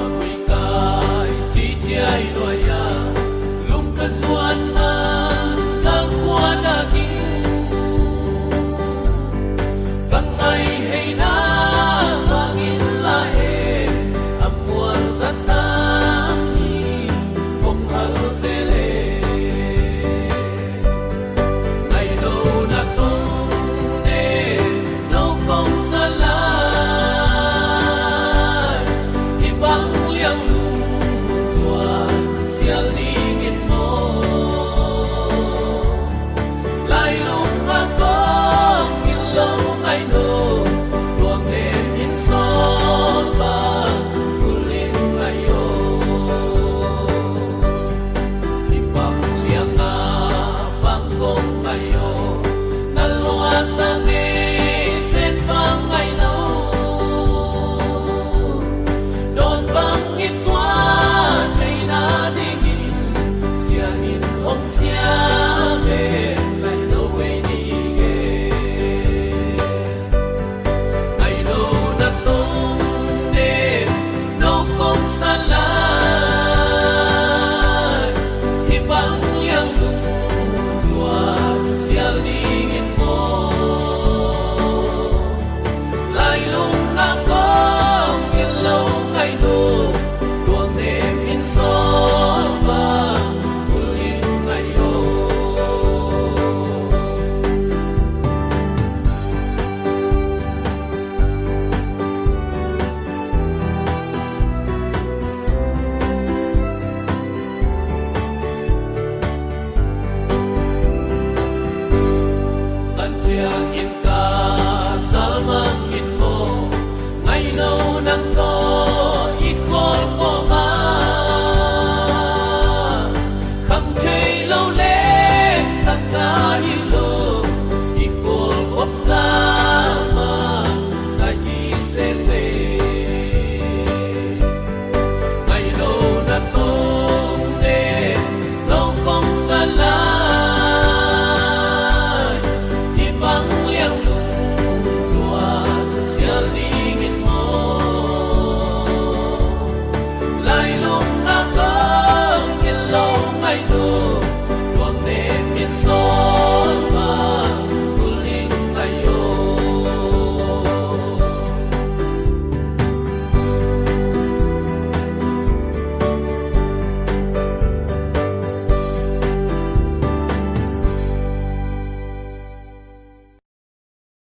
bụi cài chỉ chạy loài ya lung cả xuân an ngang qua đã kinh các ngày hay na mangin lahe amuan satani không hal zele ngày đâu na tung ne nấu công sa lai thì băng liang